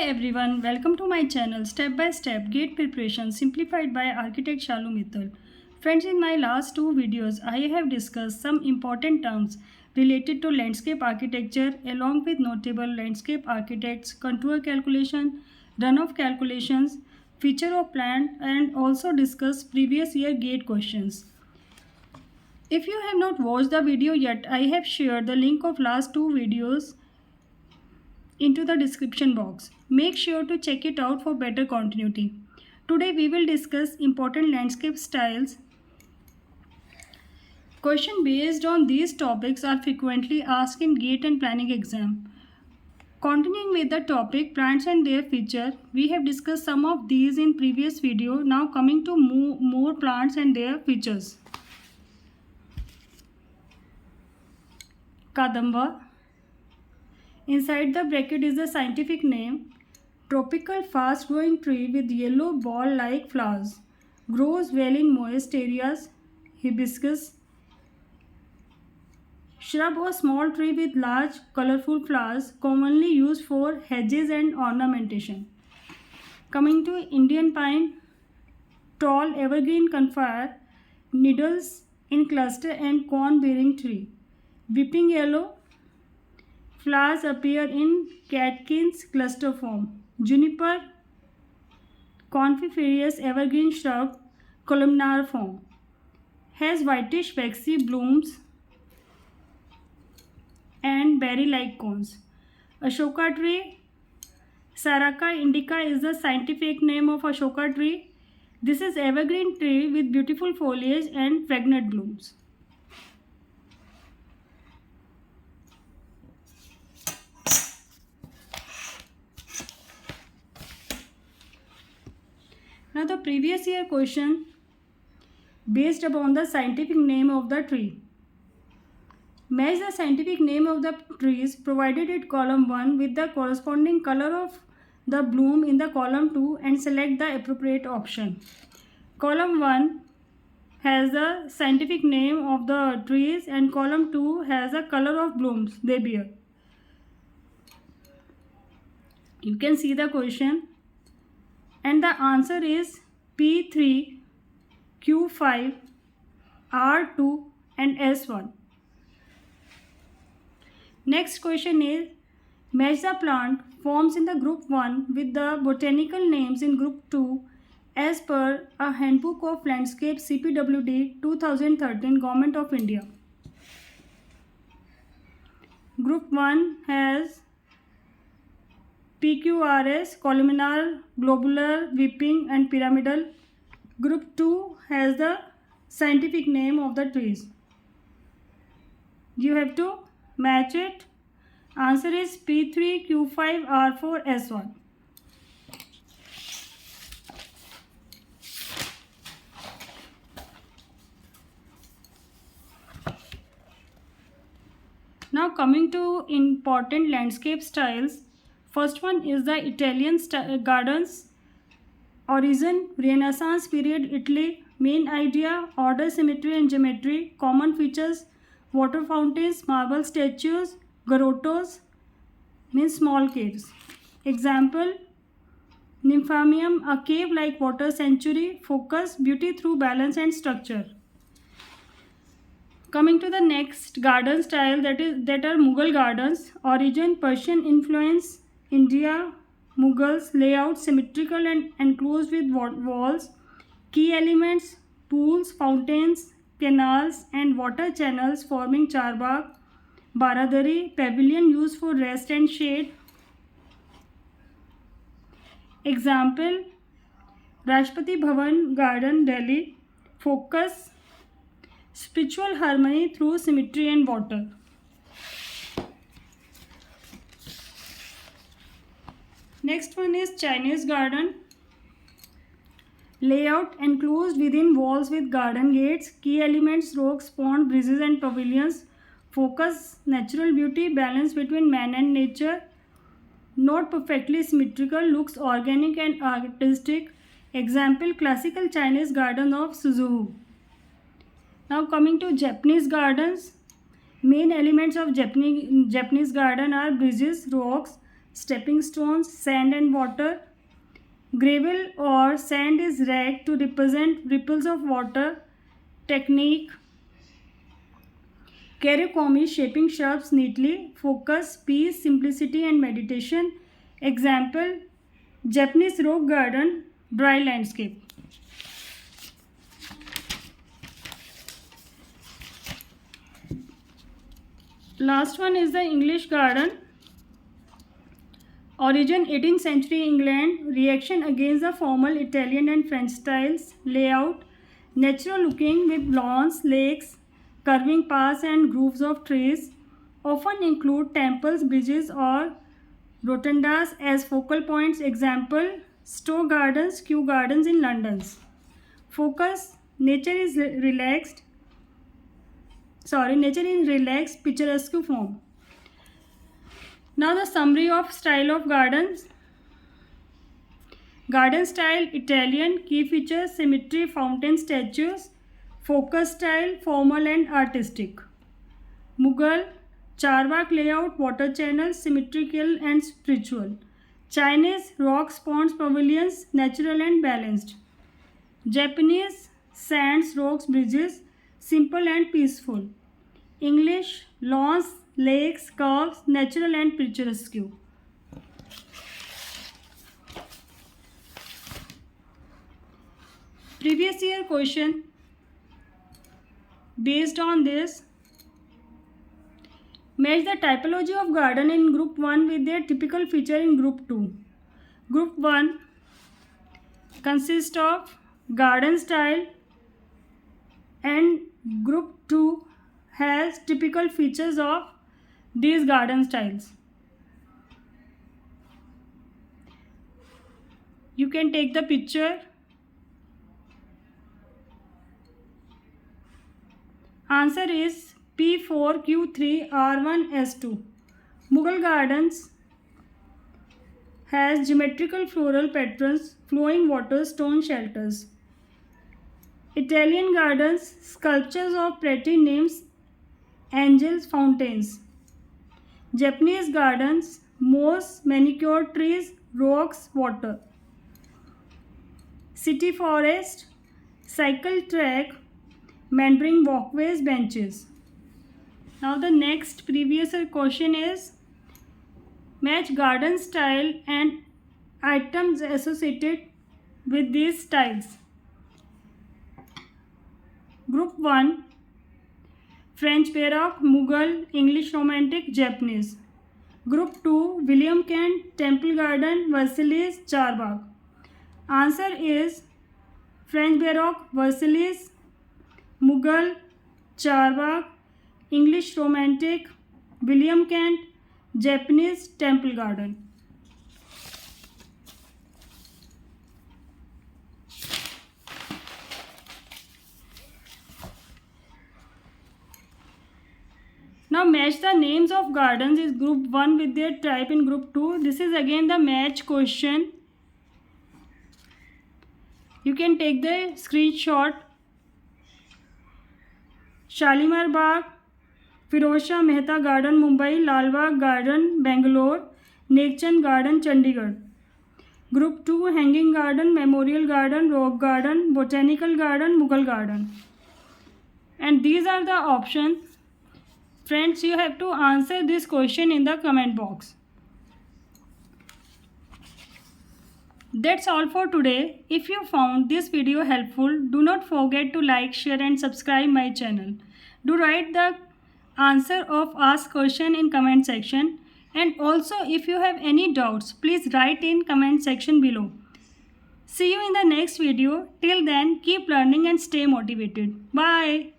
everyone, welcome to my channel Step by Step Gate Preparation Simplified by Architect Shalu Mittal. Friends, in my last two videos, I have discussed some important terms related to landscape architecture along with notable landscape architects, contour calculation, runoff calculations, feature of plant, and also discussed previous year gate questions. If you have not watched the video yet, I have shared the link of last two videos into the description box. Make sure to check it out for better continuity. Today we will discuss important landscape styles. Questions based on these topics are frequently asked in GATE and planning exam. Continuing with the topic plants and their feature, we have discussed some of these in previous video. Now coming to more plants and their features. Kadamba. Inside the bracket is the scientific name. Tropical fast-growing tree with yellow ball-like flowers. Grows well in moist areas. Hibiscus. Shrub or small tree with large colorful flowers, commonly used for hedges and ornamentation. Coming to Indian pine. Tall evergreen conifer. Needles in cluster and cone-bearing tree. Weeping yellow. Flowers appear in catkins cluster form. Juniper, coniferous evergreen shrub, columnar form. Has whitish waxy blooms and berry-like cones. Ashoka tree. Saraca indica is the scientific name of Ashoka tree. This is evergreen tree with beautiful foliage and fragrant blooms. Now the previous year question based upon the scientific name of the tree. Match the scientific name of the trees provided at column 1 with the corresponding color of the bloom in the column 2 and select the appropriate option. Column 1 has the scientific name of the trees and column 2 has the color of blooms they bear. You can see the question. And the answer is P3, Q5, R2 and S1. Next question is match the plant forms in the group 1 with the botanical names in group 2 as per a handbook of landscape CPWD 2013 Government of India. Group 1 has PQRS, columnar, globular, weeping and pyramidal. Group 2 has the scientific name of the trees. You have to match it. Answer is P3, Q5, R4, S1. Now coming to important landscape styles. First one is the Italian gardens. Origin, Renaissance period, Italy. Main idea, order, symmetry and geometry. Common features, water fountains, marble statues, grottos, means small caves. Example, Nymphanium, a cave-like water sanctuary. Focus, beauty through balance and structure. Coming to the next garden style, that are Mughal gardens. Origin, Persian influence, India, Mughals, layout symmetrical and enclosed with walls. Key elements, pools, fountains, canals and water channels forming charbagh. Baradari, pavilion used for rest and shade. Example, Rashtrapati Bhavan Garden, Delhi. Focus, spiritual harmony through symmetry and water. Next one is Chinese garden. Layout enclosed within walls with garden gates. Key elements, rocks, pond, bridges and pavilions. Focus, natural beauty, balance between man and nature. Not perfectly symmetrical, looks organic and artistic. Example, classical Chinese garden of Suzhou. Now coming to Japanese gardens. Main elements of Japanese garden are bridges, rocks, stepping stones, sand and water. Gravel or sand is red to represent ripples of water. Technique. Karyokami, shaping shrubs neatly. Focus, peace, simplicity and meditation. Example, Japanese rock garden, dry landscape. Last one is the English garden. Origin 18th century England. Reaction against the formal Italian and French styles. Layout natural looking with lawns, lakes, curving paths and grooves of trees. Often include temples, bridges or rotundas as focal points. Example, Stowe Gardens, Kew Gardens in London. Focus, nature in relaxed, picturesque form. Now the summary of style of gardens. Garden style, Italian. Key features, symmetry, fountain, statues. Focus style, formal and artistic. Mughal, Charbagh layout, water channels, symmetrical and spiritual. Chinese, rocks, ponds, pavilions, natural and balanced. Japanese, sands, rocks, bridges, simple and peaceful. English, lawns, lakes, curves, natural and picturesque. Previous year question. Based on this, match the typology of garden in group 1 with their typical feature in group 2. Group 1 consists of garden style and group 2 has typical features of these garden styles. You can take the picture. Answer is P4, Q3, R1, S2. Mughal gardens has geometrical floral patterns, flowing water, stone shelters. Italian gardens, sculptures of pretty nymphs, angels, fountains. Japanese gardens, moss, manicured trees, rocks, water. City forest, cycle track, meandering walkways, benches. Now the next previous year question is match garden style and items associated with these styles. Group 1 French Baroque, Mughal, English Romantic, Japanese. Group 2 William Kent, Temple Garden, Versailles, Charbagh. Answer is French Baroque, Versailles, Mughal, Charbagh, English Romantic, William Kent, Japanese, Temple Garden. Now match the names of gardens is group 1 with their type in group 2. This is again the match question. You can take the screenshot. Shalimar Bagh, Firoz Shah Mehta Garden, Mumbai, Lal Bagh Garden, Bangalore, Neckchand Garden, Chandigarh. Group 2 Hanging Garden, Memorial Garden, Rock Garden, Botanical Garden, Mughal Garden. And these are the options. Friends, you have to answer this question in the comment box. That's all for today. If you found this video helpful, do not forget to like, share and subscribe my channel. Do write the answer of asked question in comment section. And also if you have any doubts, please write in comment section below. See you in the next video. Till then, keep learning and stay motivated. Bye.